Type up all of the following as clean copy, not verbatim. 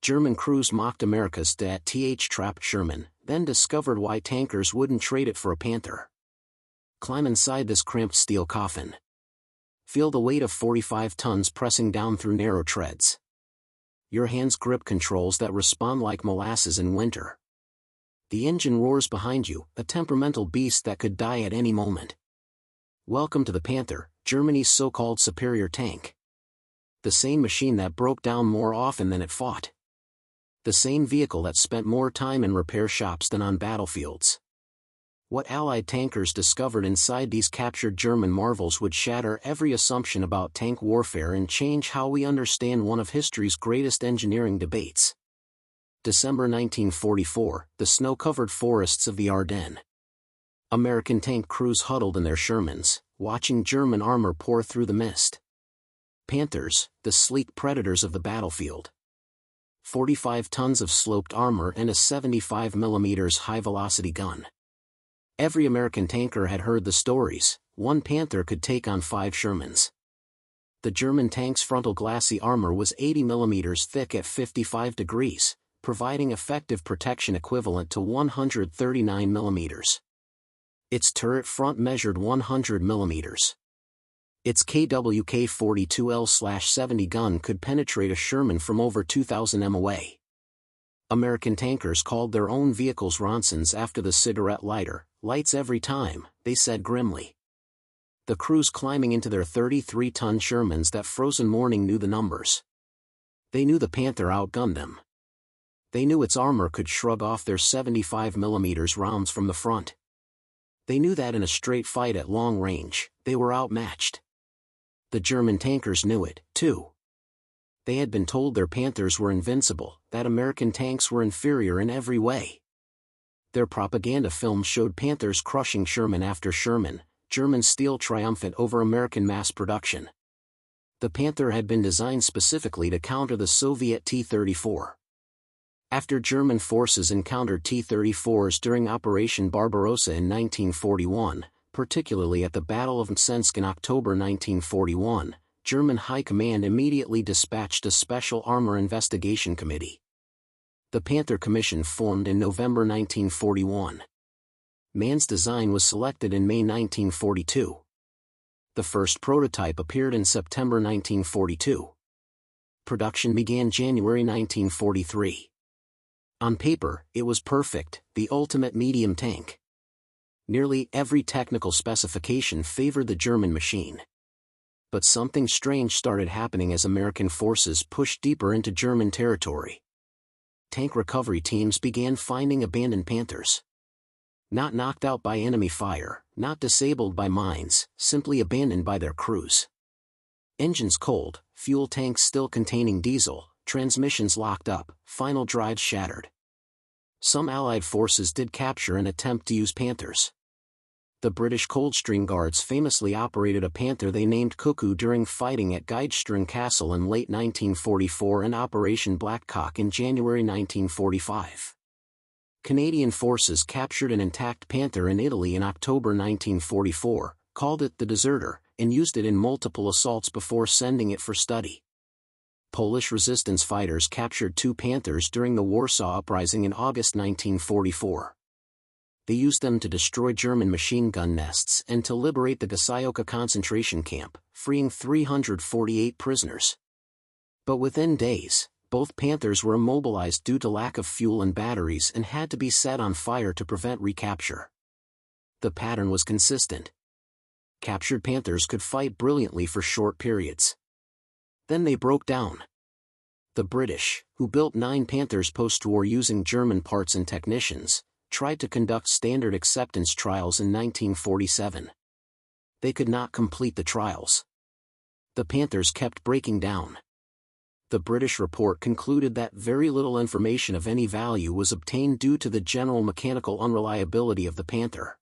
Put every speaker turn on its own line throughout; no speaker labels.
German crews mocked America's trapped Sherman, then discovered why tankers wouldn't trade it for a Panther. Climb inside this cramped steel coffin. Feel the weight of 45 tons pressing down through narrow treads. Your hands grip controls that respond like molasses in winter. The engine roars behind you, a temperamental beast that could die at any moment. Welcome to the Panther, Germany's so-called superior tank. The same machine that broke down more often than it fought. The same vehicle that spent more time in repair shops than on battlefields. What Allied tankers discovered inside these captured German marvels would shatter every assumption about tank warfare and change how we understand one of history's greatest engineering debates. December 1944, the snow-covered forests of the Ardennes. American tank crews huddled in their Shermans, watching German armor pour through the mist. Panthers, the sleek predators of the battlefield. 45 tons of sloped armor and a 75mm high-velocity gun. Every American tanker had heard the stories. One Panther could take on 5 Shermans. The German tank's frontal glacis armor was 80mm thick at 55 degrees, providing effective protection equivalent to 139mm. Its turret front measured 100mm. Its KWK-42L/70 gun could penetrate a Sherman from over 2,000 m away. American tankers called their own vehicles Ronsons after the cigarette lighter, lights every time, they said grimly. The crews climbing into their 33-ton Shermans that frozen morning knew the numbers. They knew the Panther outgunned them. They knew its armor could shrug off their 75mm rounds from the front. They knew that in a straight fight at long range, they were outmatched. The German tankers knew it, too. They had been told their Panthers were invincible, that American tanks were inferior in every way. Their propaganda films showed Panthers crushing Sherman after Sherman, German steel triumphant over American mass production. The Panther had been designed specifically to counter the Soviet T-34. After German forces encountered T-34s during Operation Barbarossa in 1941, particularly at the Battle of Mtsensk in October 1941, German High Command immediately dispatched a Special Armor Investigation Committee. The Panther Commission formed in November 1941. Mann's design was selected in May 1942. The first prototype appeared in September 1942. Production began January 1943. On paper, it was perfect, the ultimate medium tank. Nearly every technical specification favored the German machine. But something strange started happening as American forces pushed deeper into German territory. Tank recovery teams began finding abandoned Panthers. Not knocked out by enemy fire, not disabled by mines, simply abandoned by their crews. Engines cold, fuel tanks still containing diesel, transmissions locked up, final drives shattered. Some Allied forces did capture and attempt to use Panthers. The British Coldstream Guards famously operated a Panther they named Cuckoo during fighting at Geidstrand Castle in late 1944 and Operation Blackcock in January 1945. Canadian forces captured an intact Panther in Italy in October 1944, called it the Deserter, and used it in multiple assaults before sending it for study. Polish resistance fighters captured 2 Panthers during the Warsaw Uprising in August 1944. They used them to destroy German machine gun nests and to liberate the Gasioka concentration camp, freeing 348 prisoners. But within days, both Panthers were immobilized due to lack of fuel and batteries and had to be set on fire to prevent recapture. The pattern was consistent. Captured Panthers could fight brilliantly for short periods. Then they broke down. The British, who built 9 Panthers post-war using German parts and technicians, tried to conduct standard acceptance trials in 1947. They could not complete the trials. The Panthers kept breaking down. The British report concluded that very little information of any value was obtained due to the general mechanical unreliability of the Panther.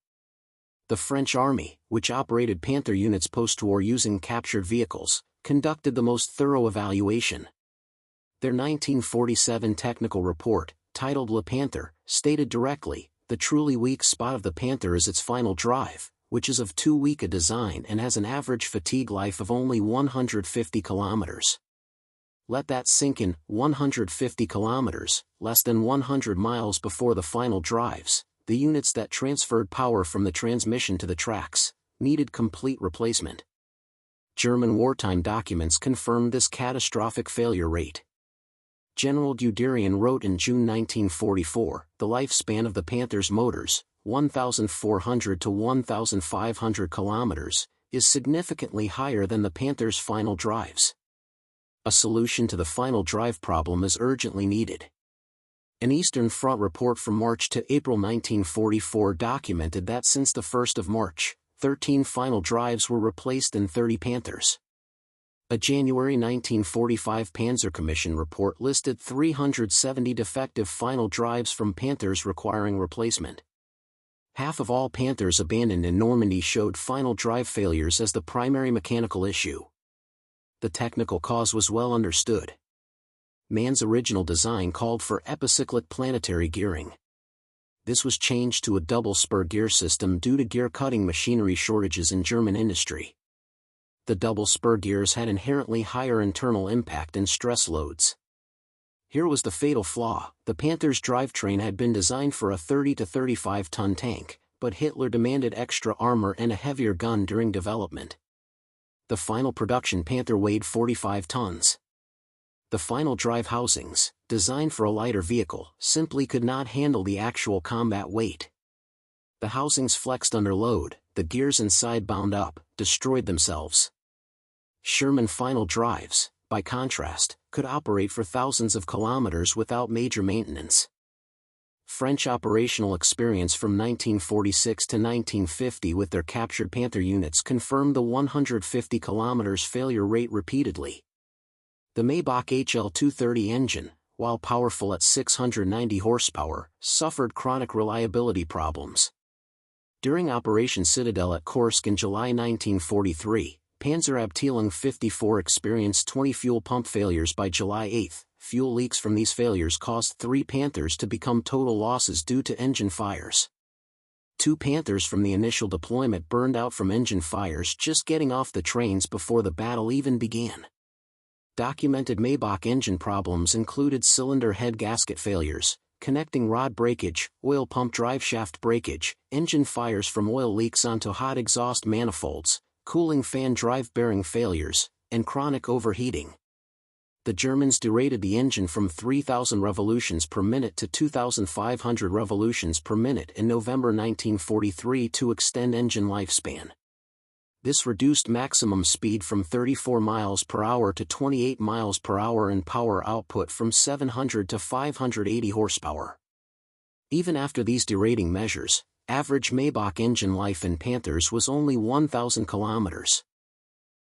The French Army, which operated Panther units post-war using captured vehicles, conducted the most thorough evaluation. Their 1947 technical report, titled Le Panther, stated directly, the truly weak spot of the Panther is its final drive, which is of too weak a design and has an average fatigue life of only 150 kilometers. Let that sink in. 150 kilometers, less than 100 miles before the final drives, the units that transferred power from the transmission to the tracks needed complete replacement. German wartime documents confirmed this catastrophic failure rate. General Guderian wrote in June 1944, the lifespan of the Panther's motors, 1,400 to 1,500 kilometers, is significantly higher than the Panther's final drives. A solution to the final drive problem is urgently needed. An Eastern Front report from March to April 1944 documented that since the 1st of March, 13 final drives were replaced in 30 Panthers. A January 1945 Panzer Commission report listed 370 defective final drives from Panthers requiring replacement. Half of all Panthers abandoned in Normandy showed final drive failures as the primary mechanical issue. The technical cause was well understood. Mann's original design called for epicyclic planetary gearing. This was changed to a double spur gear system due to gear-cutting machinery shortages in German industry. The double spur gears had inherently higher internal impact and stress loads. Here was the fatal flaw: the Panther's drivetrain had been designed for a 30 to 35-ton tank, but Hitler demanded extra armor and a heavier gun during development. The final production Panther weighed 45 tons. The final drive housings, designed for a lighter vehicle, simply could not handle the actual combat weight. The housings flexed under load, the gears inside bound up, destroyed themselves. Sherman final drives, by contrast, could operate for thousands of kilometers without major maintenance. French operational experience from 1946 to 1950 with their captured Panther units confirmed the 150 kilometers failure rate repeatedly. The Maybach HL-230 engine, while powerful at 690 horsepower, suffered chronic reliability problems. During Operation Citadel at Kursk in July 1943, Panzerabteilung 54 experienced 20 fuel pump failures by July 8. Fuel leaks from these failures caused 3 Panthers to become total losses due to engine fires. 2 Panthers from the initial deployment burned out from engine fires just getting off the trains before the battle even began. Documented Maybach engine problems included cylinder head gasket failures, connecting rod breakage, oil pump driveshaft breakage, engine fires from oil leaks onto hot exhaust manifolds, cooling fan drive bearing failures, and chronic overheating. The Germans derated the engine from 3,000 revolutions per minute to 2,500 revolutions per minute in November 1943 to extend engine lifespan. This reduced maximum speed from 34 miles per hour to 28 miles per hour and power output from 700 to 580 horsepower. Even after these derating measures, average Maybach engine life in Panthers was only 1,000 kilometers.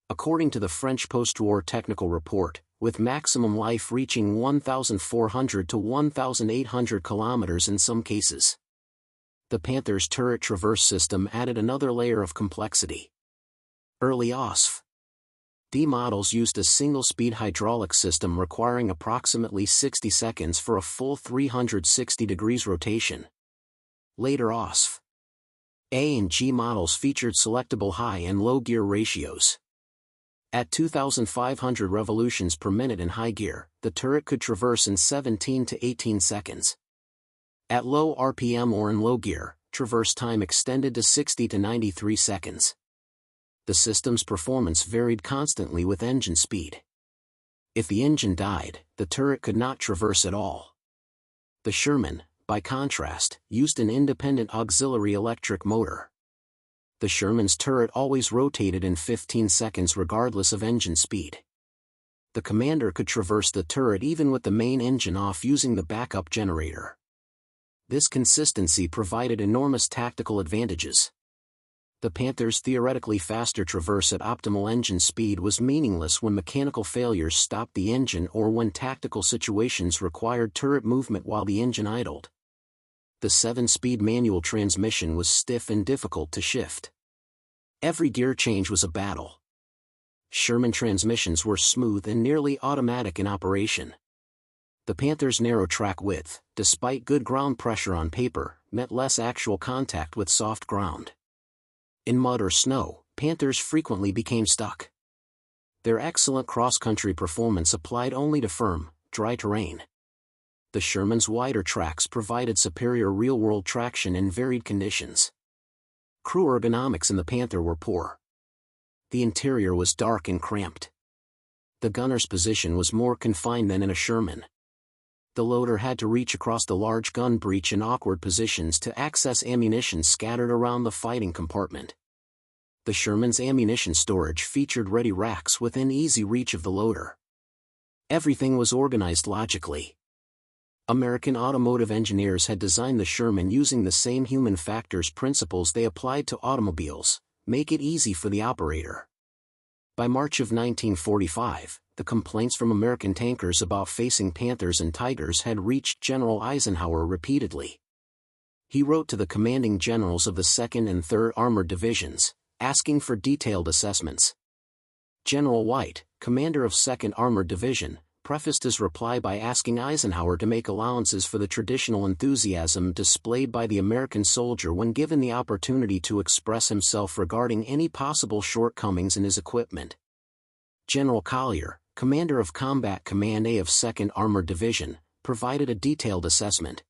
According to the French post-war technical report, with maximum life reaching 1,400 to 1,800 kilometers in some cases. The Panther's turret traverse system added another layer of complexity. Early OSF-D models used a single-speed hydraulic system requiring approximately 60 seconds for a full 360 degrees rotation. Later OSF-A and G models featured selectable high and low gear ratios. At 2,500 revolutions per minute in high gear, the turret could traverse in 17 to 18 seconds. At low RPM or in low gear, traverse time extended to 60 to 93 seconds. The system's performance varied constantly with engine speed. If the engine died, the turret could not traverse at all. The Sherman, by contrast, used an independent auxiliary electric motor. The Sherman's turret always rotated in 15 seconds regardless of engine speed. The commander could traverse the turret even with the main engine off using the backup generator. This consistency provided enormous tactical advantages. The Panther's theoretically faster traverse at optimal engine speed was meaningless when mechanical failures stopped the engine or when tactical situations required turret movement while the engine idled. The 7-speed manual transmission was stiff and difficult to shift. Every gear change was a battle. Sherman transmissions were smooth and nearly automatic in operation. The Panther's narrow track width, despite good ground pressure on paper, meant less actual contact with soft ground. In mud or snow, Panthers frequently became stuck. Their excellent cross-country performance applied only to firm, dry terrain. The Sherman's wider tracks provided superior real-world traction in varied conditions. Crew ergonomics in the Panther were poor. The interior was dark and cramped. The gunner's position was more confined than in a Sherman. The loader had to reach across the large gun breech in awkward positions to access ammunition scattered around the fighting compartment. The Sherman's ammunition storage featured ready racks within easy reach of the loader. Everything was organized logically. American automotive engineers had designed the Sherman using the same human factors principles they applied to automobiles: make it easy for the operator. By March of 1945, the complaints from American tankers about facing Panthers and Tigers had reached General Eisenhower repeatedly. He wrote to the commanding generals of the 2nd and 3rd Armored Divisions, asking for detailed assessments. General White, commander of 2nd Armored Division, prefaced his reply by asking Eisenhower to make allowances for the traditional enthusiasm displayed by the American soldier when given the opportunity to express himself regarding any possible shortcomings in his equipment. General Collier, commander of Combat Command A of 2nd Armored Division, provided a detailed assessment.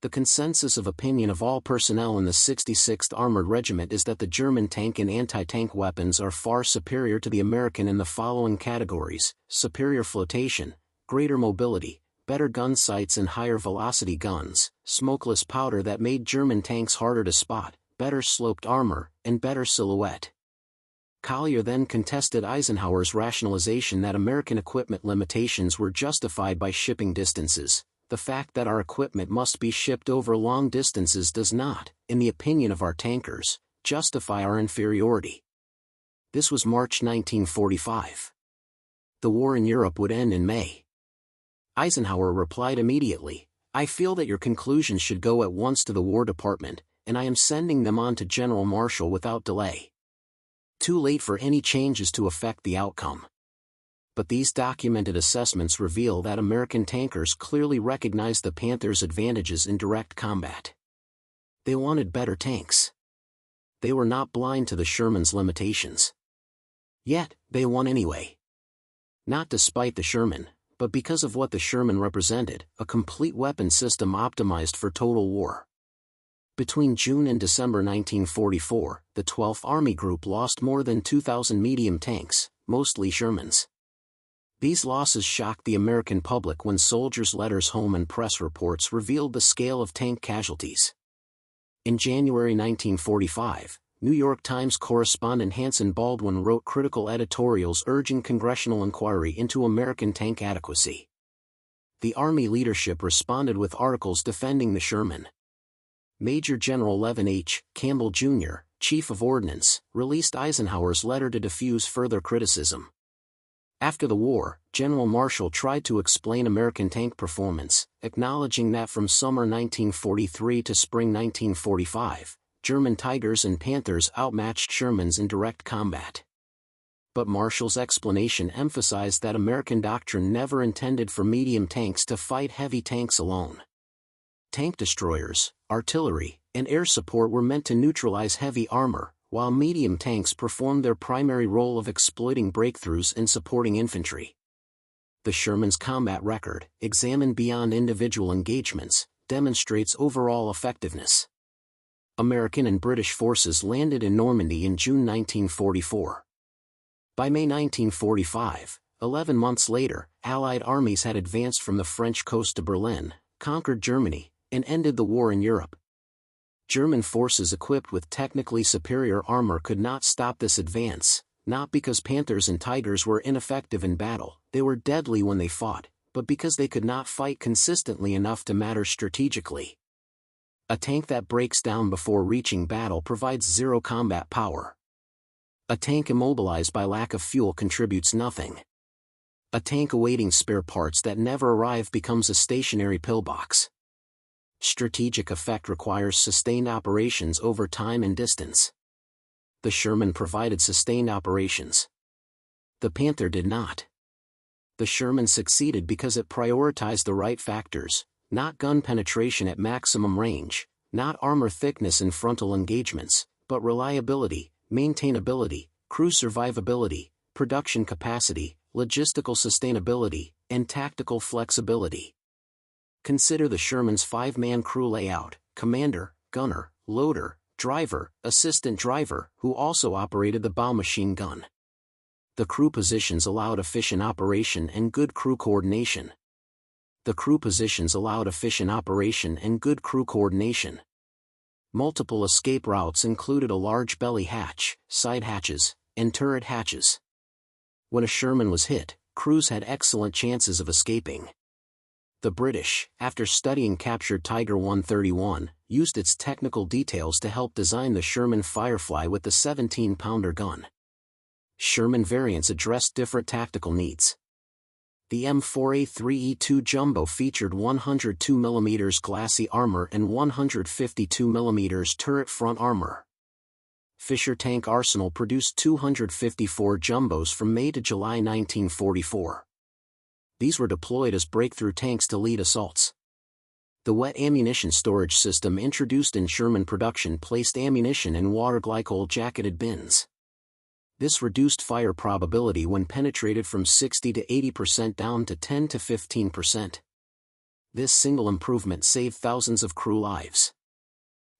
The consensus of opinion of all personnel in the 66th Armored Regiment is that the German tank and anti-tank weapons are far superior to the American in the following categories: superior flotation, greater mobility, better gun sights and higher velocity guns, smokeless powder that made German tanks harder to spot, better sloped armor, and better silhouette. Collier then contested Eisenhower's rationalization that American equipment limitations were justified by shipping distances. The fact that our equipment must be shipped over long distances does not, in the opinion of our tankers, justify our inferiority. This was March 1945. The war in Europe would end in May. Eisenhower replied immediately, "I feel that your conclusions should go at once to the War Department, and I am sending them on to General Marshall without delay. Too late for any changes to affect the outcome." But these documented assessments reveal that American tankers clearly recognized the Panther's advantages in direct combat. They wanted better tanks. They were not blind to the Sherman's limitations. Yet, they won anyway. Not despite the Sherman, but because of what the Sherman represented: a complete weapon system optimized for total war. Between June and December 1944, the 12th Army Group lost more than 2,000 medium tanks, mostly Shermans. These losses shocked the American public when soldiers' letters home and press reports revealed the scale of tank casualties. In January 1945, New York Times correspondent Hanson Baldwin wrote critical editorials urging congressional inquiry into American tank adequacy. The Army leadership responded with articles defending the Sherman. Major General Levin H. Campbell, Jr., Chief of Ordnance, released Eisenhower's letter to diffuse further criticism. After the war, General Marshall tried to explain American tank performance, acknowledging that from summer 1943 to spring 1945, German Tigers and Panthers outmatched Shermans in direct combat. But Marshall's explanation emphasized that American doctrine never intended for medium tanks to fight heavy tanks alone. Tank destroyers, artillery, and air support were meant to neutralize heavy armor, while medium tanks performed their primary role of exploiting breakthroughs and supporting infantry. The Sherman's combat record, examined beyond individual engagements, demonstrates overall effectiveness. American and British forces landed in Normandy in June 1944. By May 1945, 11 months later, Allied armies had advanced from the French coast to Berlin, conquered Germany, and ended the war in Europe. German forces equipped with technically superior armor could not stop this advance, not because Panthers and Tigers were ineffective in battle, they were deadly when they fought, but because they could not fight consistently enough to matter strategically. A tank that breaks down before reaching battle provides zero combat power. A tank immobilized by lack of fuel contributes nothing. A tank awaiting spare parts that never arrive becomes a stationary pillbox. Strategic effect requires sustained operations over time and distance. The Sherman provided sustained operations. The Panther did not. The Sherman succeeded because it prioritized the right factors: not gun penetration at maximum range, not armor thickness in frontal engagements, but reliability, maintainability, crew survivability, production capacity, logistical sustainability, and tactical flexibility. Consider the Sherman's 5-man crew layout: commander, gunner, loader, driver, assistant driver, who also operated the bow machine gun. The crew positions allowed efficient operation and good crew coordination. Multiple escape routes included a large belly hatch, side hatches, and turret hatches. When a Sherman was hit, crews had excellent chances of escaping. The British, after studying captured Tiger 131, used its technical details to help design the Sherman Firefly with the 17-pounder gun. Sherman variants addressed different tactical needs. The M4A3E2 Jumbo featured 102mm glacis armor and 152mm turret front armor. Fisher Tank Arsenal produced 254 Jumbos from May to July 1944. These were deployed as breakthrough tanks to lead assaults. The wet ammunition storage system introduced in Sherman production placed ammunition in water glycol jacketed bins. This reduced fire probability when penetrated from 60 to 80% down to 10 to 15%. This single improvement saved thousands of crew lives.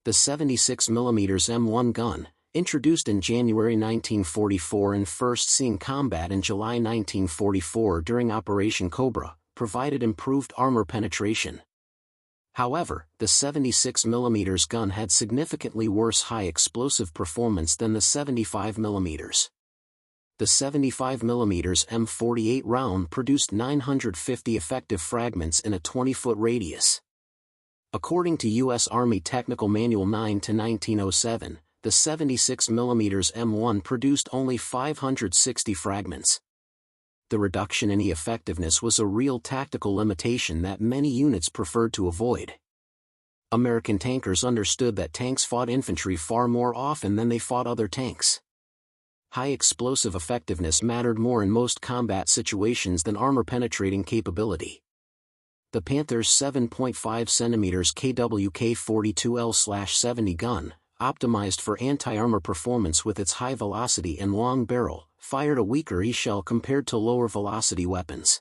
The 76mm M1 gun, introduced in January 1944 and first seen combat in July 1944 during Operation Cobra, provided improved armor penetration. However, the 76mm gun had significantly worse high explosive performance than the 75mm. The 75mm M48 round produced 950 effective fragments in a 20-foot radius. According to U.S. Army Technical Manual 9-1907, the 76mm M1 produced only 560 fragments. The reduction in effectiveness was a real tactical limitation that many units preferred to avoid. American tankers understood that tanks fought infantry far more often than they fought other tanks. High explosive effectiveness mattered more in most combat situations than armor-penetrating capability. The Panther's 7.5 cm KWK-42L/70 gun, optimized for anti-armor performance with its high velocity and long barrel, fired a weaker E-shell compared to lower velocity weapons.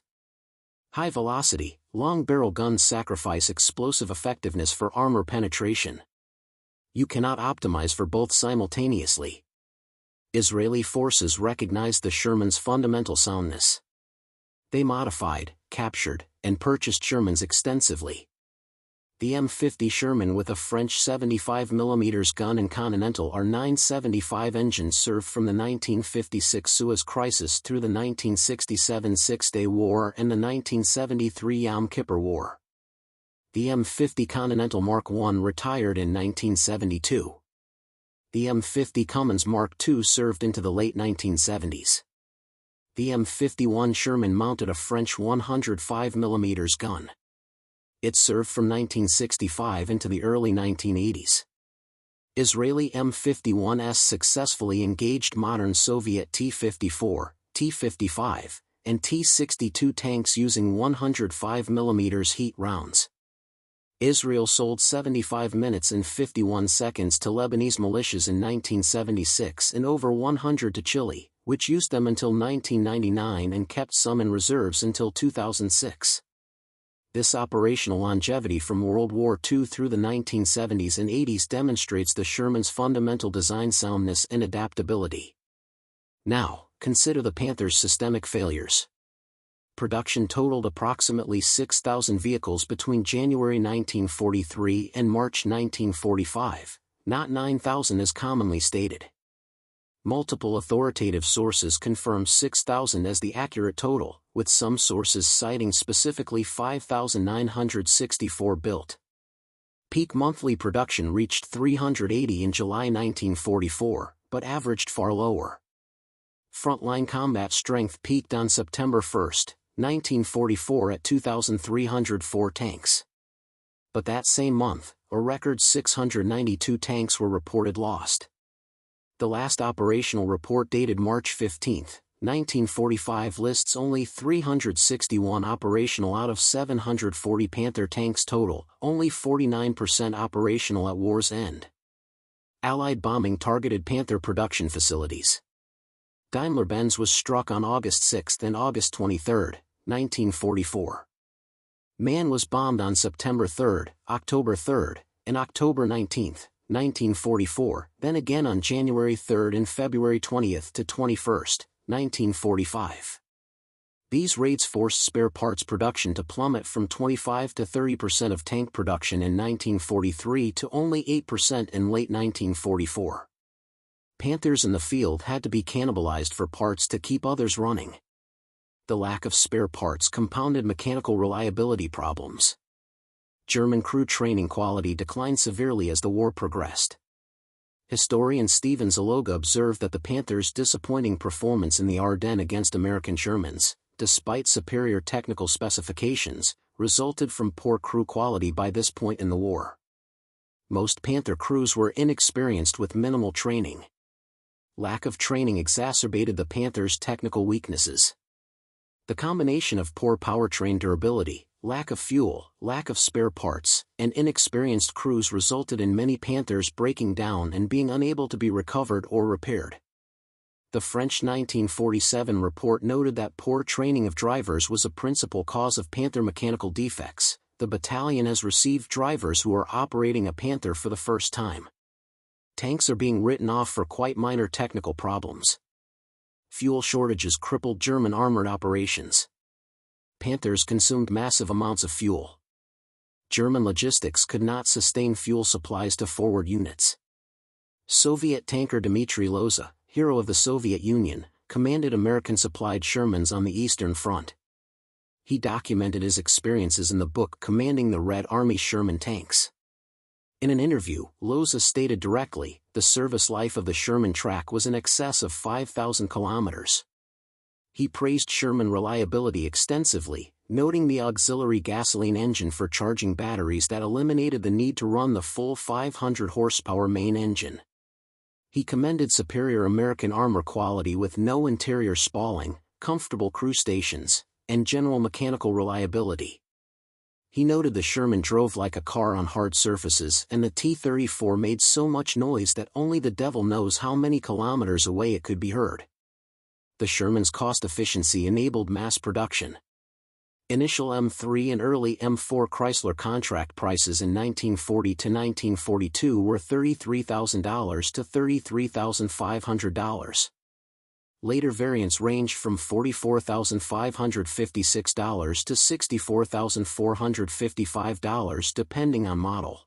High velocity, long barrel guns sacrifice explosive effectiveness for armor penetration. You cannot optimize for both simultaneously. Israeli forces recognized the Sherman's fundamental soundness. They modified, captured, and purchased Shermans extensively. The M50 Sherman with a French 75mm gun and Continental R975 engines served from the 1956 Suez Crisis through the 1967 Six-Day War and the 1973 Yom Kippur War. The M50 Continental Mark I retired in 1972. The M50 Cummins Mark II served into the late 1970s. The M51 Sherman mounted a French 105mm gun. It served from 1965 into the early 1980s. Israeli M51s successfully engaged modern Soviet T-54, T-55, and T-62 tanks using 105mm heat rounds. Israel sold 75 minutes and 51 seconds to Lebanese militias in 1976 and over 100 to Chile, which used them until 1999 and kept some in reserves until 2006. This operational longevity from World War II through the 1970s and 80s demonstrates the Sherman's fundamental design soundness and adaptability. Now, consider the Panther's systemic failures. Production totaled approximately 6,000 vehicles between January 1943 and March 1945, not 9,000 as commonly stated. Multiple authoritative sources confirm 6,000 as the accurate total, with some sources citing specifically 5,964 built. Peak monthly production reached 380 in July 1944, but averaged far lower. Frontline combat strength peaked on September 1, 1944 at 2,304 tanks. But that same month, a record 692 tanks were reported lost. The last operational report dated March 15, 1945 lists only 361 operational out of 740 Panther tanks total, only 49% operational at war's end. Allied bombing targeted Panther production facilities. Daimler-Benz was struck on August 6 and August 23, 1944. MAN was bombed on September 3, October 3, and October 19, 1944, then again on January 3 and February 20 to 21, 1945. These raids forced spare parts production to plummet from 25 to 30% of tank production in 1943 to only 8% in late 1944. Panthers in the field had to be cannibalized for parts to keep others running. The lack of spare parts compounded mechanical reliability problems. German crew training quality declined severely as the war progressed. Historian Steven Zaloga observed that the Panthers' disappointing performance in the Ardennes against American Shermans, despite superior technical specifications, resulted from poor crew quality by this point in the war. Most Panther crews were inexperienced with minimal training. Lack of training exacerbated the Panthers' technical weaknesses. The combination of poor powertrain durability, lack of fuel, lack of spare parts, and inexperienced crews resulted in many Panthers breaking down and being unable to be recovered or repaired. The French 1947 report noted that poor training of drivers was a principal cause of Panther mechanical defects. The battalion has received drivers who are operating a Panther for the first time. Tanks are being written off for quite minor technical problems. Fuel shortages crippled German armored operations. Panthers consumed massive amounts of fuel. German logistics could not sustain fuel supplies to forward units. Soviet tanker Dmitry Loza, hero of the Soviet Union, commanded American-supplied Shermans on the Eastern Front. He documented his experiences in the book Commanding the Red Army Sherman Tanks. In an interview, Loza stated directly, the service life of the Sherman track was in excess of 5,000 kilometers. He praised Sherman reliability extensively, noting the auxiliary gasoline engine for charging batteries that eliminated the need to run the full 500 horsepower main engine. He commended superior American armor quality with no interior spalling, comfortable crew stations, and general mechanical reliability. He noted the Sherman drove like a car on hard surfaces and the T-34 made so much noise that only the devil knows how many kilometers away it could be heard. The Sherman's cost efficiency enabled mass production. Initial M3 and early M4 Chrysler contract prices in 1940 to 1942 were $33,000 to $33,500. Later variants ranged from $44,556 to $64,455 depending on model.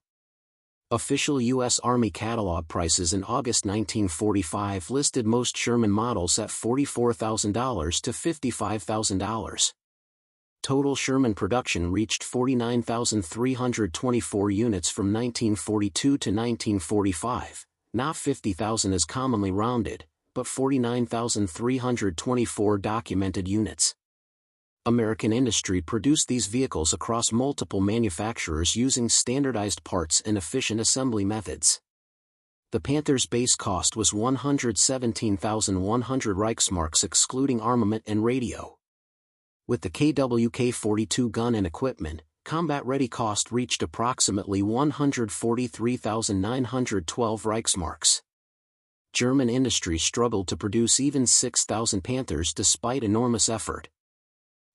Official U.S. Army catalog prices in August 1945 listed most Sherman models at $44,000 to $55,000. Total Sherman production reached 49,324 units from 1942 to 1945, not 50,000 as commonly rounded, but 49,324 documented units. American industry produced these vehicles across multiple manufacturers using standardized parts and efficient assembly methods. The Panther's base cost was 117,100 Reichsmarks excluding armament and radio. With the KWK-42 gun and equipment, combat-ready cost reached approximately 143,912 Reichsmarks. German industry struggled to produce even 6,000 Panthers despite enormous effort.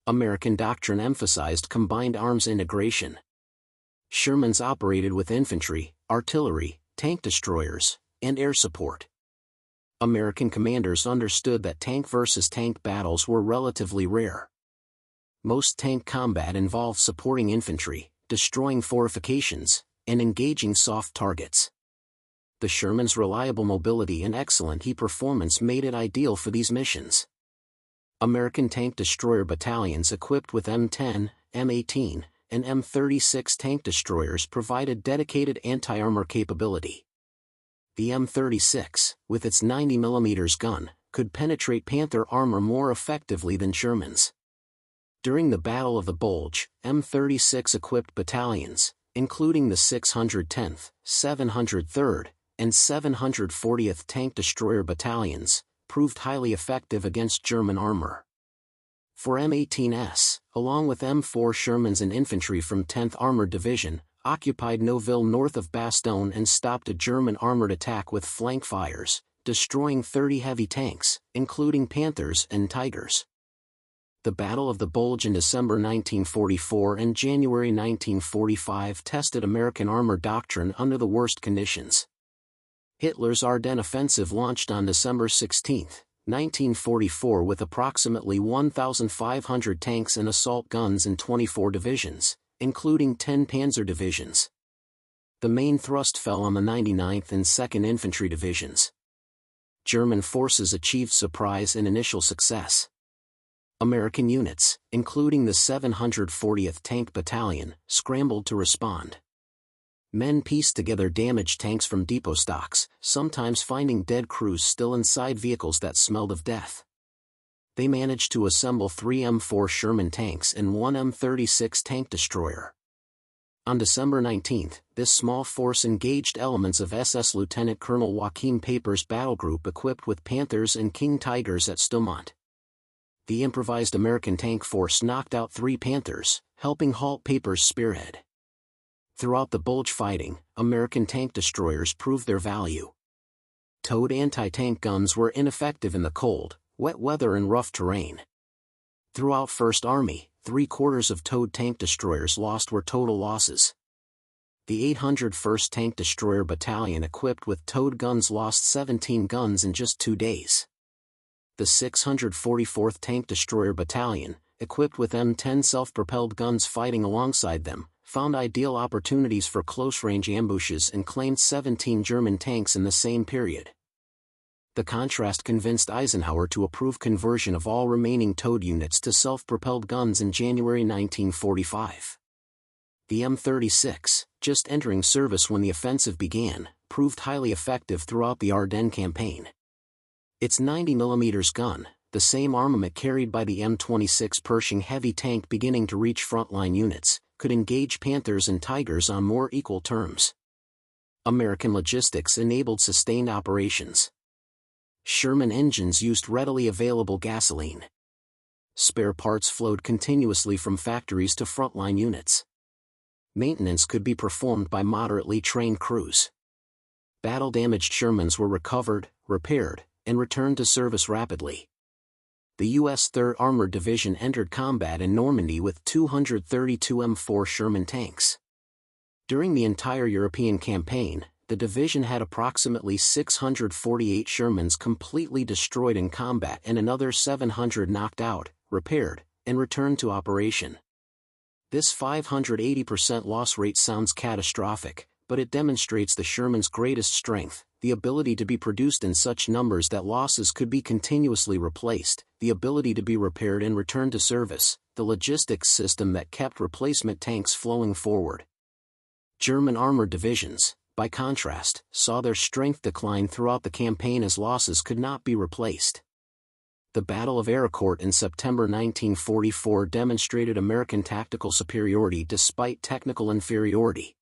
American doctrine emphasized combined arms integration. Shermans operated with infantry, artillery, tank destroyers, and air support. American commanders understood that tank versus tank battles were relatively rare. Most tank combat involved supporting infantry, destroying fortifications, and engaging soft targets. The Sherman's reliable mobility and excellent heat performance made it ideal for these missions. American tank destroyer battalions equipped with M10, M18, and M36 tank destroyers provided dedicated anti-armor capability. The M36, with its 90mm gun, could penetrate Panther armor more effectively than Sherman's. During the Battle of the Bulge, M36-equipped battalions, including the 610th, 703rd, and 740th Tank Destroyer Battalions, proved highly effective against German armor. For M18s, along with M4 Shermans and infantry from 10th Armored Division, occupied Noville north of Bastogne and stopped a German armored attack with flank fires, destroying 30 heavy tanks, including Panthers and Tigers. The Battle of the Bulge in December 1944 and January 1945 tested American armor doctrine under the worst conditions. Hitler's Ardennes offensive launched on December 16, 1944 with approximately 1,500 tanks and assault guns in 24 divisions, including 10 panzer divisions. The main thrust fell on the 99th and 2nd Infantry Divisions. German forces achieved surprise and initial success. American units, including the 740th Tank Battalion, scrambled to respond. Men pieced together damaged tanks from depot stocks, sometimes finding dead crews still inside vehicles that smelled of death. They managed to assemble 3 M4 Sherman tanks and 1 M36 tank destroyer. On December 19, this small force engaged elements of SS Lieutenant Colonel Joachim Paper's battle group equipped with Panthers and King Tigers at Stillmont. The improvised American tank force knocked out 3 Panthers, helping halt Paper's spearhead. Throughout the Bulge fighting, American tank destroyers proved their value. Towed anti-tank guns were ineffective in the cold, wet weather and rough terrain. Throughout First Army, 3/4 of towed tank destroyers lost were total losses. The 801st Tank Destroyer Battalion equipped with towed guns lost 17 guns in just 2 days. The 644th Tank Destroyer Battalion, equipped with M10 self-propelled guns fighting alongside them, found ideal opportunities for close-range ambushes and claimed 17 German tanks in the same period. The contrast convinced Eisenhower to approve conversion of all remaining towed units to self-propelled guns in January 1945. The M36, just entering service when the offensive began, proved highly effective throughout the Ardennes campaign. Its 90mm gun, the same armament carried by the M26 Pershing heavy tank beginning to reach frontline units, could engage Panthers and Tigers on more equal terms. American logistics enabled sustained operations. Sherman engines used readily available gasoline. Spare parts flowed continuously from factories to frontline units. Maintenance could be performed by moderately trained crews. Battle-damaged Shermans were recovered, repaired, and returned to service rapidly. The U.S. 3rd Armored Division entered combat in Normandy with 232 M4 Sherman tanks. During the entire European campaign, the division had approximately 648 Shermans completely destroyed in combat and another 700 knocked out, repaired, and returned to operation. This 580% loss rate sounds catastrophic, but it demonstrates the Sherman's greatest strength, the ability to be produced in such numbers that losses could be continuously replaced, the ability to be repaired and returned to service, the logistics system that kept replacement tanks flowing forward. German armored divisions, by contrast, saw their strength decline throughout the campaign as losses could not be replaced. The Battle of Ericourt in September 1944 demonstrated American tactical superiority despite technical inferiority.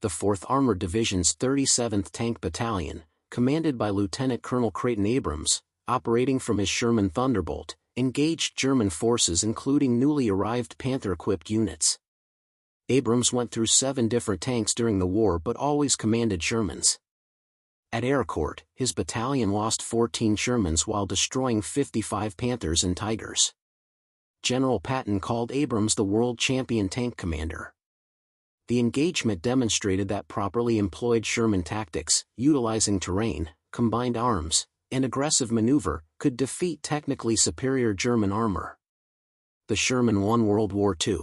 The 4th Armored Division's 37th Tank Battalion, commanded by Lieutenant Colonel Creighton Abrams, operating from his Sherman Thunderbolt, engaged German forces including newly arrived Panther-equipped units. Abrams went through 7 different tanks during the war but always commanded Shermans. At Ericourt, his battalion lost 14 Shermans while destroying 55 Panthers and Tigers. General Patton called Abrams the world champion tank commander. The engagement demonstrated that properly employed Sherman tactics, utilizing terrain, combined arms, and aggressive maneuver, could defeat technically superior German armor. The Sherman won World War II.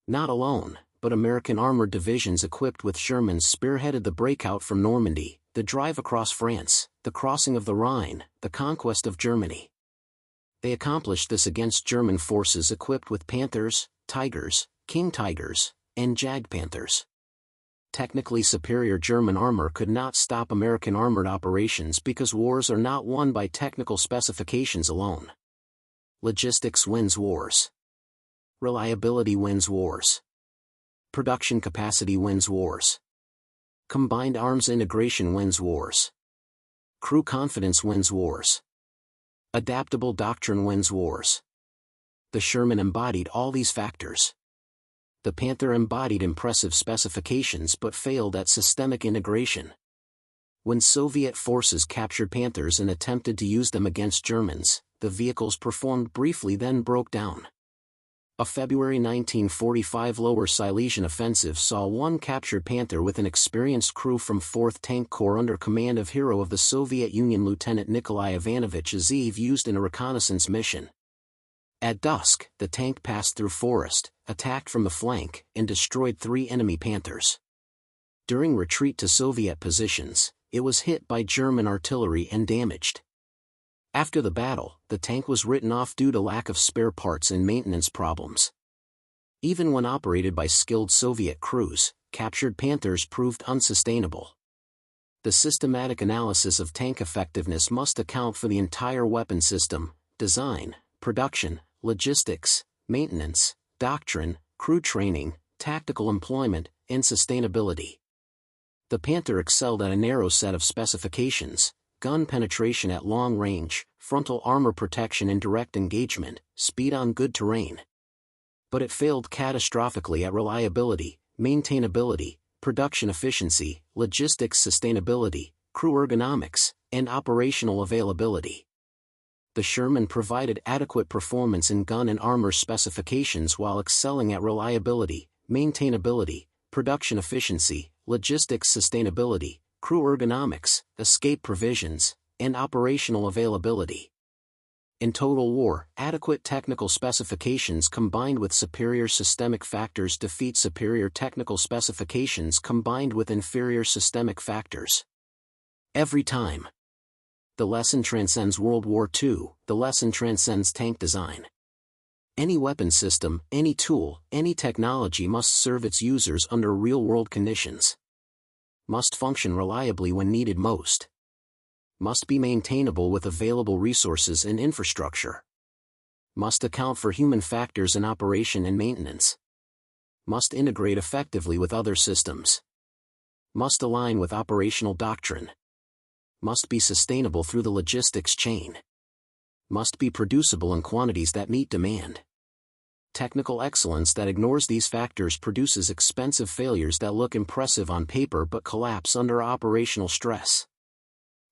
Not alone, but American armored divisions equipped with Shermans spearheaded the breakout from Normandy, the drive across France, the crossing of the Rhine, the conquest of Germany. They accomplished this against German forces equipped with Panthers, Tigers, King Tigers, and Jag Panthers. Technically superior German armor could not stop American armored operations because wars are not won by technical specifications alone. Logistics wins wars. Reliability wins wars. Production capacity wins wars. Combined arms integration wins wars. Crew confidence wins wars. Adaptable doctrine wins wars. The Sherman embodied all these factors. The Panther embodied impressive specifications but failed at systemic integration. When Soviet forces captured Panthers and attempted to use them against Germans, the vehicles performed briefly then broke down. A February 1945 Lower Silesian offensive saw one captured Panther with an experienced crew from 4th Tank Corps under command of hero of the Soviet Union Lieutenant Nikolai Ivanovich Azeev used in a reconnaissance mission. At dusk, the tank passed through forest, attacked from the flank, and destroyed 3 enemy Panthers. During retreat to Soviet positions, it was hit by German artillery and damaged. After the battle, the tank was written off due to lack of spare parts and maintenance problems. Even when operated by skilled Soviet crews, captured Panthers proved unsustainable. The systematic analysis of tank effectiveness must account for the entire weapon system: design, production, logistics, maintenance, doctrine, crew training, tactical employment, and sustainability. The Panther excelled at a narrow set of specifications: gun penetration at long range, frontal armor protection in direct engagement, speed on good terrain. But it failed catastrophically at reliability, maintainability, production efficiency, logistics sustainability, crew ergonomics, and operational availability. The Sherman provided adequate performance in gun and armor specifications while excelling at reliability, maintainability, production efficiency, logistics sustainability, crew ergonomics, escape provisions, and operational availability. In total war, adequate technical specifications combined with superior systemic factors defeat superior technical specifications combined with inferior systemic factors. Every time. The lesson transcends World War II, the lesson transcends tank design. Any weapon system, any tool, any technology must serve its users under real-world conditions. Must function reliably when needed most. Must be maintainable with available resources and infrastructure. Must account for human factors in operation and maintenance. Must integrate effectively with other systems. Must align with operational doctrine. Must be sustainable through the logistics chain. Must be producible in quantities that meet demand. Technical excellence that ignores these factors produces expensive failures that look impressive on paper but collapse under operational stress.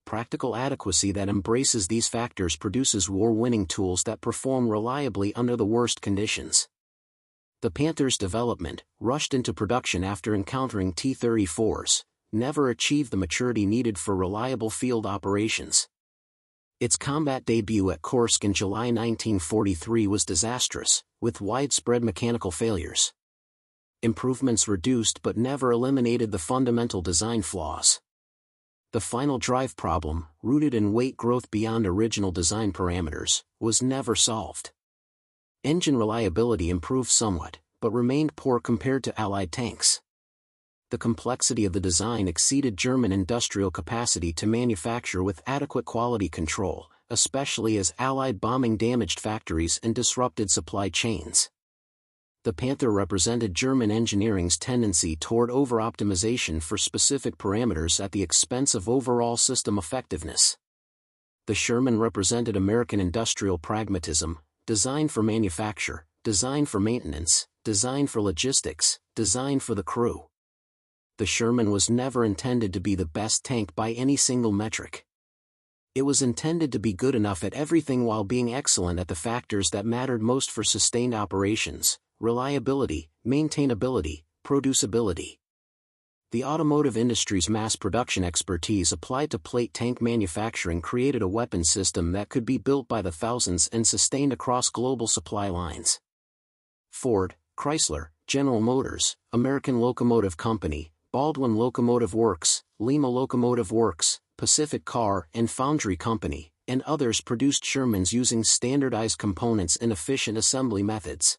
Practical adequacy that embraces these factors produces war-winning tools that perform reliably under the worst conditions. The Panther's development, rushed into production after encountering T-34s, never achieved the maturity needed for reliable field operations. Its combat debut at Kursk in July 1943 was disastrous, with widespread mechanical failures. Improvements reduced but never eliminated the fundamental design flaws. The final drive problem, rooted in weight growth beyond original design parameters, was never solved. Engine reliability improved somewhat, but remained poor compared to Allied tanks. The complexity of the design exceeded German industrial capacity to manufacture with adequate quality control, especially as Allied bombing damaged factories and disrupted supply chains. The Panther represented German engineering's tendency toward over-optimization for specific parameters at the expense of overall system effectiveness. The Sherman represented American industrial pragmatism: design for manufacture, design for maintenance, design for logistics, design for the crew. The Sherman was never intended to be the best tank by any single metric. It was intended to be good enough at everything while being excellent at the factors that mattered most for sustained operations: reliability, maintainability, producibility. The automotive industry's mass production expertise applied to plate tank manufacturing created a weapon system that could be built by the thousands and sustained across global supply lines. Ford, Chrysler, General Motors, American Locomotive Company, Baldwin Locomotive Works, Lima Locomotive Works, Pacific Car and Foundry Company, and others produced Shermans using standardized components and efficient assembly methods.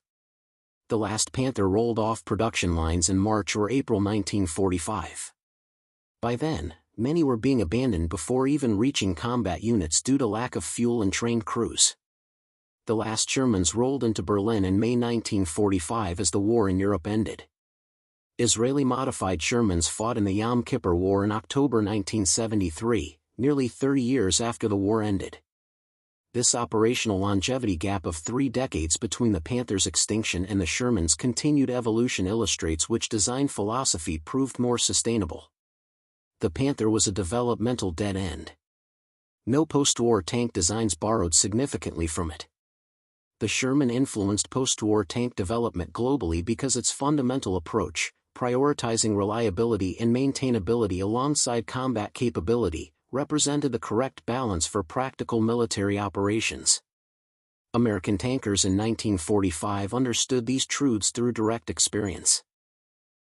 The last Panther rolled off production lines in March or April 1945. By then, many were being abandoned before even reaching combat units due to lack of fuel and trained crews. The last Shermans rolled into Berlin in May 1945 as the war in Europe ended. Israeli-modified Shermans fought in the Yom Kippur War in October 1973, nearly 30 years after the war ended. This operational longevity gap of 3 decades between the Panther's extinction and the Sherman's continued evolution illustrates which design philosophy proved more sustainable. The Panther was a developmental dead end. No post-war tank designs borrowed significantly from it. The Sherman influenced post-war tank development globally because its fundamental approach, prioritizing reliability and maintainability alongside combat capability, represented the correct balance for practical military operations. American tankers in 1945 understood these truths through direct experience.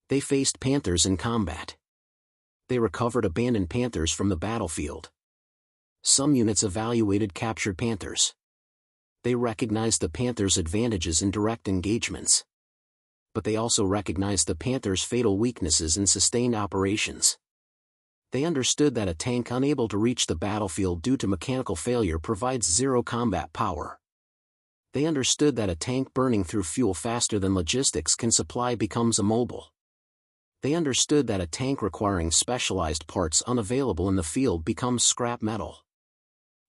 They faced Panthers in combat. They recovered abandoned Panthers from the battlefield. Some units evaluated captured Panthers. They recognized the Panther's advantages in direct engagements. But they also recognized the Panther's fatal weaknesses in sustained operations. They understood that a tank unable to reach the battlefield due to mechanical failure provides zero combat power. They understood that a tank burning through fuel faster than logistics can supply becomes immobile. They understood that a tank requiring specialized parts unavailable in the field becomes scrap metal.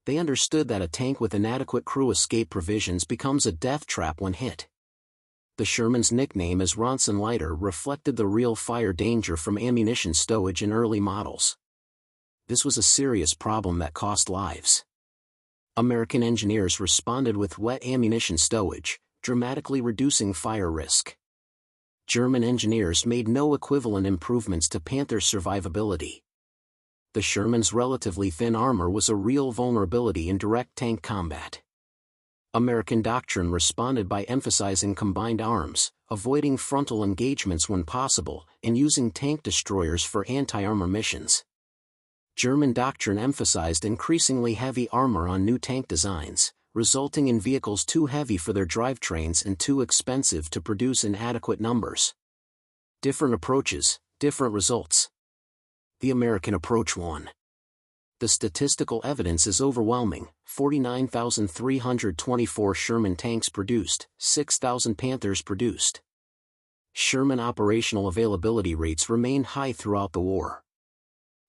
They understood that a tank with inadequate crew escape provisions becomes a death trap when hit. The Sherman's nickname as Ronson Lighter reflected the real fire danger from ammunition stowage in early models. This was a serious problem that cost lives. American engineers responded with wet ammunition stowage, dramatically reducing fire risk. German engineers made no equivalent improvements to Panther's survivability. The Sherman's relatively thin armor was a real vulnerability in direct tank combat. American doctrine responded by emphasizing combined arms, avoiding frontal engagements when possible, and using tank destroyers for anti-armor missions. German doctrine emphasized increasingly heavy armor on new tank designs, resulting in vehicles too heavy for their drivetrains and too expensive to produce in adequate numbers. Different approaches, different results. The American approach won. The statistical evidence is overwhelming: 49,324 Sherman tanks produced, 6,000 Panthers produced. Sherman operational availability rates remained high throughout the war.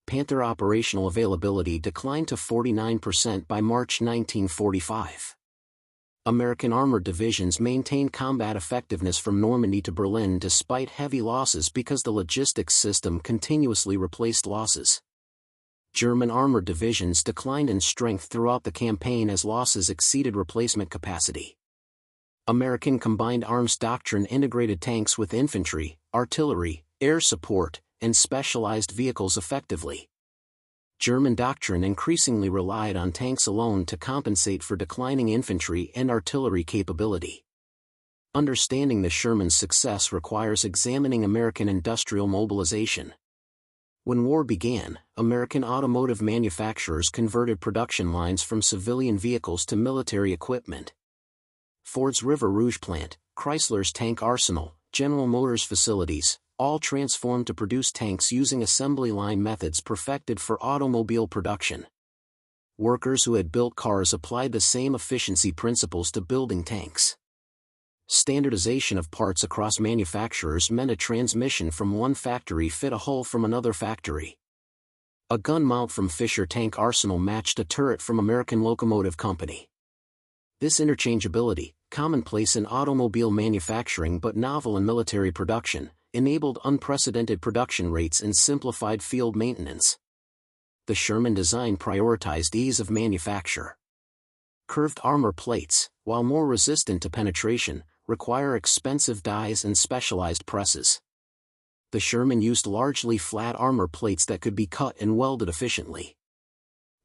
Panther operational availability declined to 49% by March 1945. American armored divisions maintained combat effectiveness from Normandy to Berlin despite heavy losses because the logistics system continuously replaced losses. German armored divisions declined in strength throughout the campaign as losses exceeded replacement capacity. American combined arms doctrine integrated tanks with infantry, artillery, air support, and specialized vehicles effectively. German doctrine increasingly relied on tanks alone to compensate for declining infantry and artillery capability. Understanding the Sherman's success requires examining American industrial mobilization. When war began, American automotive manufacturers converted production lines from civilian vehicles to military equipment. Ford's River Rouge plant, Chrysler's tank arsenal, General Motors facilities, all transformed to produce tanks using assembly line methods perfected for automobile production. Workers who had built cars applied the same efficiency principles to building tanks. Standardization of parts across manufacturers meant a transmission from one factory fit a hull from another factory. A gun mount from Fisher Tank Arsenal matched a turret from American Locomotive Company. This interchangeability, commonplace in automobile manufacturing but novel in military production, enabled unprecedented production rates and simplified field maintenance. The Sherman design prioritized ease of manufacture. Curved armor plates, while more resistant to penetration, require expensive dies and specialized presses. The Sherman used largely flat armor plates that could be cut and welded efficiently.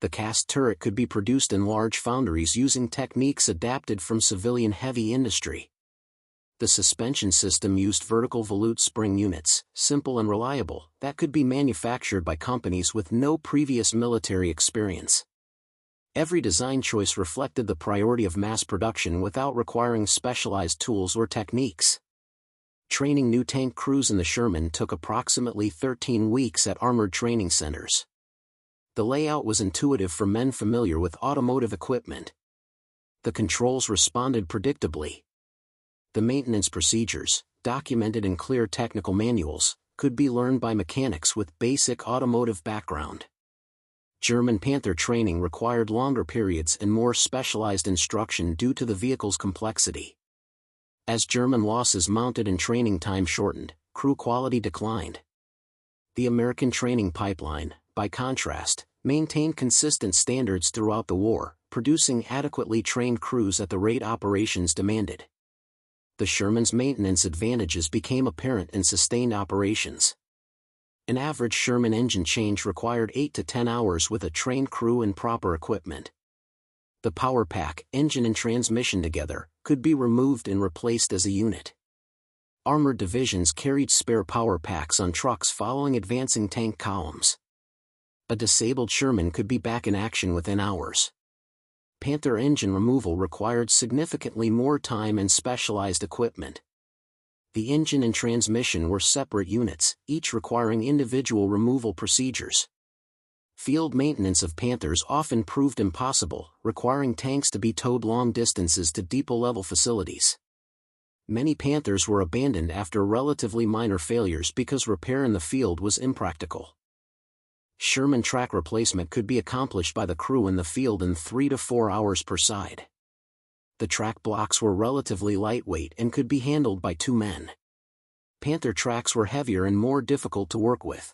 The cast turret could be produced in large foundries using techniques adapted from civilian heavy industry. The suspension system used vertical volute spring units, simple and reliable, that could be manufactured by companies with no previous military experience. Every design choice reflected the priority of mass production without requiring specialized tools or techniques. Training new tank crews in the Sherman took approximately 13 weeks at armored training centers. The layout was intuitive for men familiar with automotive equipment. The controls responded predictably. The maintenance procedures, documented in clear technical manuals, could be learned by mechanics with basic automotive background. German Panther training required longer periods and more specialized instruction due to the vehicle's complexity. As German losses mounted and training time shortened, crew quality declined. The American training pipeline, by contrast, maintained consistent standards throughout the war, producing adequately trained crews at the rate operations demanded. The Sherman's maintenance advantages became apparent in sustained operations. An average Sherman engine change required 8 to 10 hours with a trained crew and proper equipment. The power pack, engine and transmission together, could be removed and replaced as a unit. Armored divisions carried spare power packs on trucks following advancing tank columns. A disabled Sherman could be back in action within hours. Panther engine removal required significantly more time and specialized equipment. The engine and transmission were separate units, each requiring individual removal procedures. Field maintenance of Panthers often proved impossible, requiring tanks to be towed long distances to depot-level facilities. Many Panthers were abandoned after relatively minor failures because repair in the field was impractical. Sherman track replacement could be accomplished by the crew in the field in 3 to 4 hours per side. The track blocks were relatively lightweight and could be handled by 2 men. Panther tracks were heavier and more difficult to work with.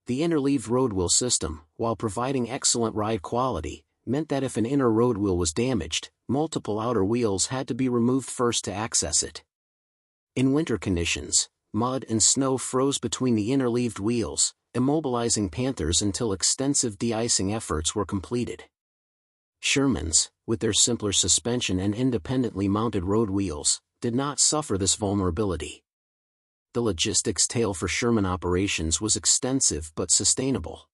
The interleaved road wheel system, while providing excellent ride quality, meant that if an inner road wheel was damaged, multiple outer wheels had to be removed first to access it. In winter conditions, mud and snow froze between the interleaved wheels, immobilizing Panthers until extensive de-icing efforts were completed. Shermans, with their simpler suspension and independently mounted road wheels, did not suffer this vulnerability. The logistics tail for Sherman operations was extensive but sustainable.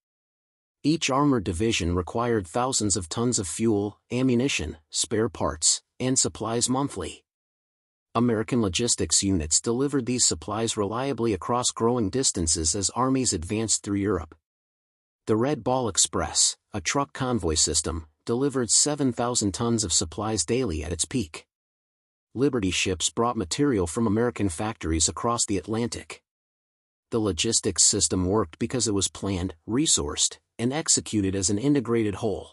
Each armored division required thousands of tons of fuel, ammunition, spare parts, and supplies monthly. American logistics units delivered these supplies reliably across growing distances as armies advanced through Europe. The Red Ball Express, a truck convoy system, delivered 7,000 tons of supplies daily at its peak. Liberty ships brought material from American factories across the Atlantic. The logistics system worked because it was planned, resourced, and executed as an integrated whole.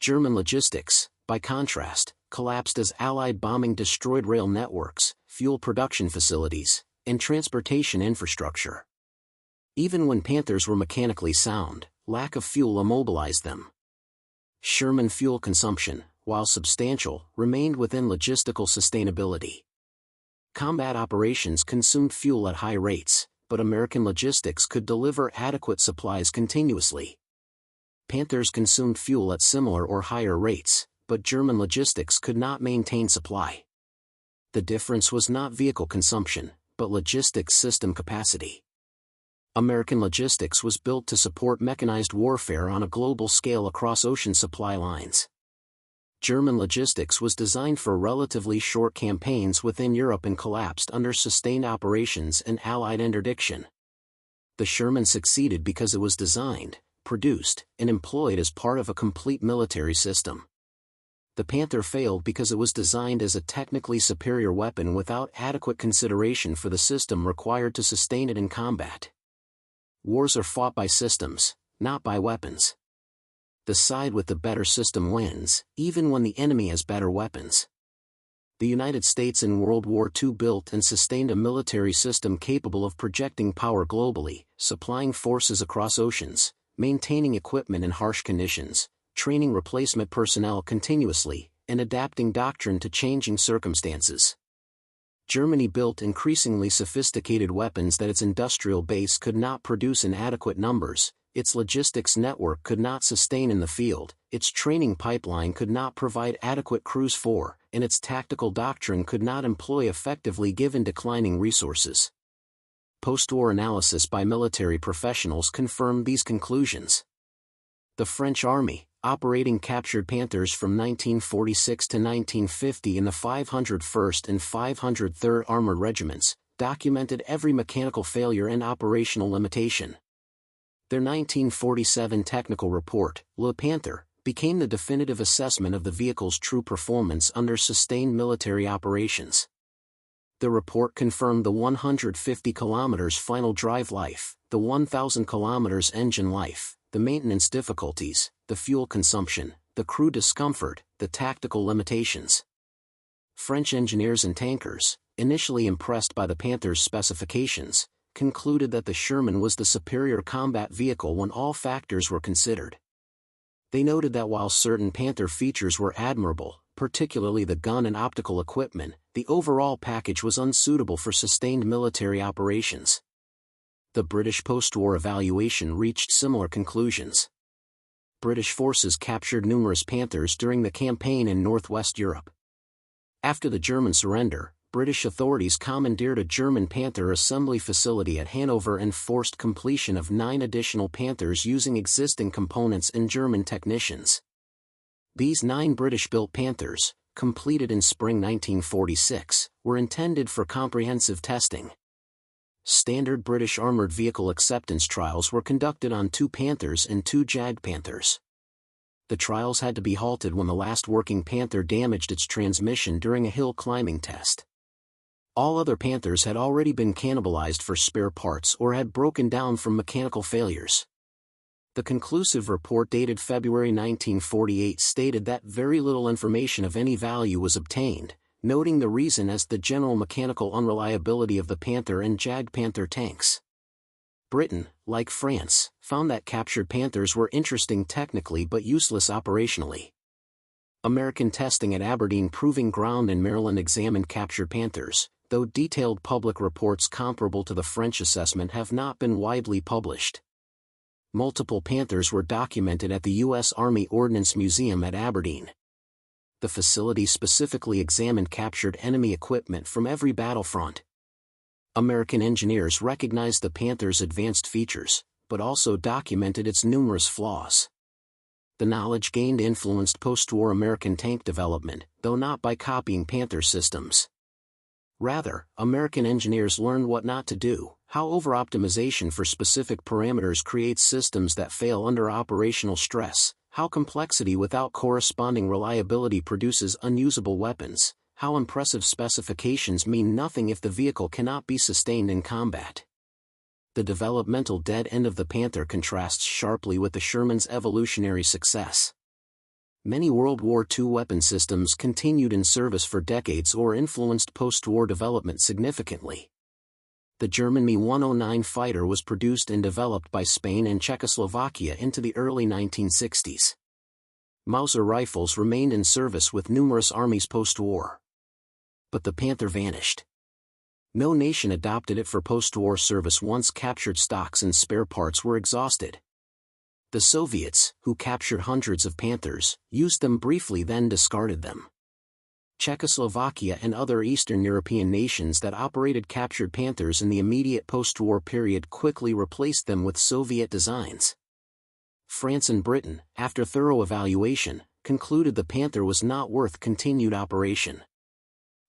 German logistics, by contrast, collapsed as Allied bombing destroyed rail networks, fuel production facilities, and transportation infrastructure. Even when Panthers were mechanically sound, lack of fuel immobilized them. Sherman fuel consumption, while substantial, remained within logistical sustainability. Combat operations consumed fuel at high rates, but American logistics could deliver adequate supplies continuously. Panthers consumed fuel at similar or higher rates, but German logistics could not maintain supply. The difference was not vehicle consumption, but logistics system capacity. American logistics was built to support mechanized warfare on a global scale across ocean supply lines. German logistics was designed for relatively short campaigns within Europe and collapsed under sustained operations and Allied interdiction. The Sherman succeeded because it was designed, produced, and employed as part of a complete military system. The Panther failed because it was designed as a technically superior weapon without adequate consideration for the system required to sustain it in combat. Wars are fought by systems, not by weapons. The side with the better system wins, even when the enemy has better weapons. The United States in World War II built and sustained a military system capable of projecting power globally, supplying forces across oceans, maintaining equipment in harsh conditions, training replacement personnel continuously, and adapting doctrine to changing circumstances. Germany built increasingly sophisticated weapons that its industrial base could not produce in adequate numbers, its logistics network could not sustain in the field, its training pipeline could not provide adequate crews for, and its tactical doctrine could not employ effectively given declining resources. Post-war analysis by military professionals confirmed these conclusions. The French Army, operating captured Panthers from 1946 to 1950 in the 501st and 503rd Armored Regiments, documented every mechanical failure and operational limitation. Their 1947 technical report, Le Panther, became the definitive assessment of the vehicle's true performance under sustained military operations. The report confirmed the 150 km final drive life, the 1,000 km engine life, the maintenance difficulties, the fuel consumption, the crew discomfort, the tactical limitations. French engineers and tankers, initially impressed by the Panther's specifications, concluded that the Sherman was the superior combat vehicle when all factors were considered. They noted that while certain Panther features were admirable, particularly the gun and optical equipment, the overall package was unsuitable for sustained military operations. The British post-war evaluation reached similar conclusions. British forces captured numerous Panthers during the campaign in northwest Europe. After the German surrender, British authorities commandeered a German Panther assembly facility at Hanover and forced completion of 9 additional Panthers using existing components and German technicians. These 9 British-built Panthers, completed in spring 1946, were intended for comprehensive testing. Standard British armoured vehicle acceptance trials were conducted on 2 Panthers and 2 Jag Panthers. The trials had to be halted when the last working Panther damaged its transmission during a hill climbing test. All other Panthers had already been cannibalized for spare parts or had broken down from mechanical failures. The conclusive report dated February 1948 stated that very little information of any value was obtained, noting the reason as the general mechanical unreliability of the Panther and Jag Panther tanks. Britain, like France, found that captured Panthers were interesting technically but useless operationally. American testing at Aberdeen Proving Ground in Maryland examined captured Panthers, though detailed public reports comparable to the French assessment have not been widely published. Multiple Panthers were documented at the U.S. Army Ordnance Museum at Aberdeen. The facility specifically examined captured enemy equipment from every battlefront. American engineers recognized the Panther's advanced features, but also documented its numerous flaws. The knowledge gained influenced post-war American tank development, though not by copying Panther systems. Rather, American engineers learned what not to do, how over-optimization for specific parameters creates systems that fail under operational stress, how complexity without corresponding reliability produces unusable weapons, how impressive specifications mean nothing if the vehicle cannot be sustained in combat. The developmental dead end of the Panther contrasts sharply with the Sherman's evolutionary success. Many World War II weapon systems continued in service for decades or influenced post-war development significantly. The German Me-109 fighter was produced and developed by Spain and Czechoslovakia into the early 1960s. Mauser rifles remained in service with numerous armies post-war. But the Panther vanished. No nation adopted it for post-war service once captured stocks and spare parts were exhausted. The Soviets, who captured hundreds of Panthers, used them briefly then discarded them. Czechoslovakia and other Eastern European nations that operated captured Panthers in the immediate post-war period quickly replaced them with Soviet designs. France and Britain, after thorough evaluation, concluded the Panther was not worth continued operation.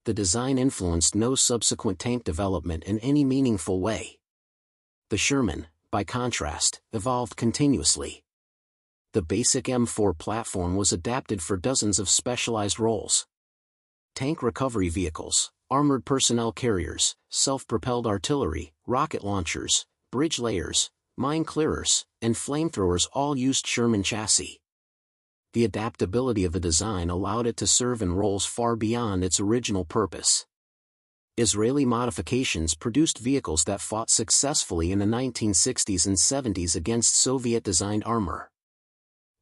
The design influenced no subsequent tank development in any meaningful way. The Sherman, by contrast, evolved continuously. The basic M4 platform was adapted for dozens of specialized roles. Tank recovery vehicles, armored personnel carriers, self-propelled artillery, rocket launchers, bridge layers, mine clearers, and flamethrowers all used Sherman chassis. The adaptability of the design allowed it to serve in roles far beyond its original purpose. Israeli modifications produced vehicles that fought successfully in the 1960s and 70s against Soviet-designed armor.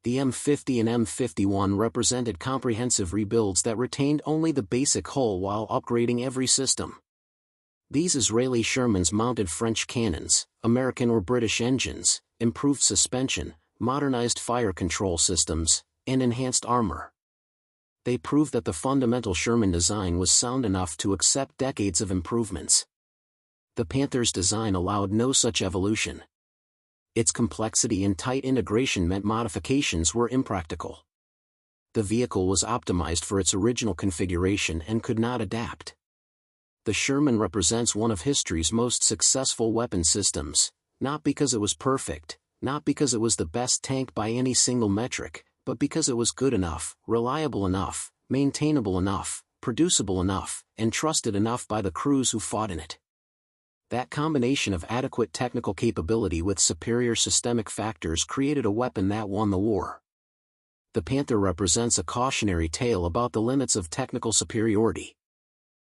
The M50 and M51 represented comprehensive rebuilds that retained only the basic hull while upgrading every system. These Israeli Shermans mounted French cannons, American or British engines, improved suspension, modernized fire control systems, and enhanced armor. They proved that the fundamental Sherman design was sound enough to accept decades of improvements. The Panther's design allowed no such evolution. Its complexity and tight integration meant modifications were impractical. The vehicle was optimized for its original configuration and could not adapt. The Sherman represents one of history's most successful weapon systems, not because it was perfect, not because it was the best tank by any single metric, but because it was good enough, reliable enough, maintainable enough, producible enough, and trusted enough by the crews who fought in it. That combination of adequate technical capability with superior systemic factors created a weapon that won the war. The Panther represents a cautionary tale about the limits of technical superiority.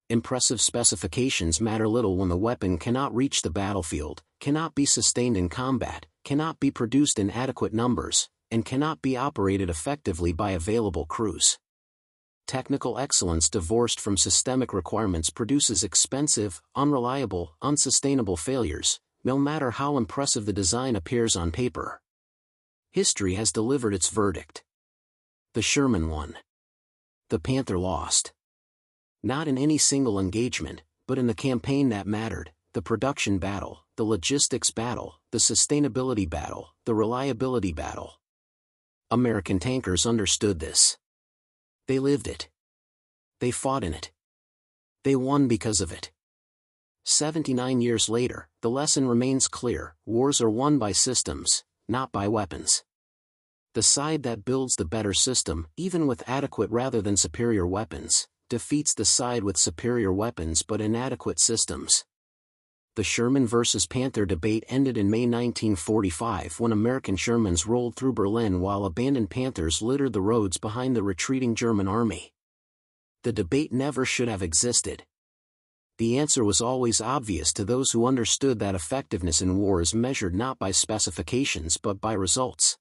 Impressive specifications matter little when the weapon cannot reach the battlefield, cannot be sustained in combat, cannot be produced in adequate numbers, and cannot be operated effectively by available crews. Technical excellence divorced from systemic requirements produces expensive, unreliable, unsustainable failures, no matter how impressive the design appears on paper. History has delivered its verdict. The Sherman won. The Panther lost. Not in any single engagement, but in the campaign that mattered, the production battle, the logistics battle, the sustainability battle, the reliability battle. American tankers understood this. They lived it. They fought in it. They won because of it. 79 years later, the lesson remains clear: wars are won by systems, not by weapons. The side that builds the better system, even with adequate rather than superior weapons, defeats the side with superior weapons but inadequate systems. The Sherman versus Panther debate ended in May 1945 when American Shermans rolled through Berlin while abandoned Panthers littered the roads behind the retreating German army. The debate never should have existed. The answer was always obvious to those who understood that effectiveness in war is measured not by specifications but by results.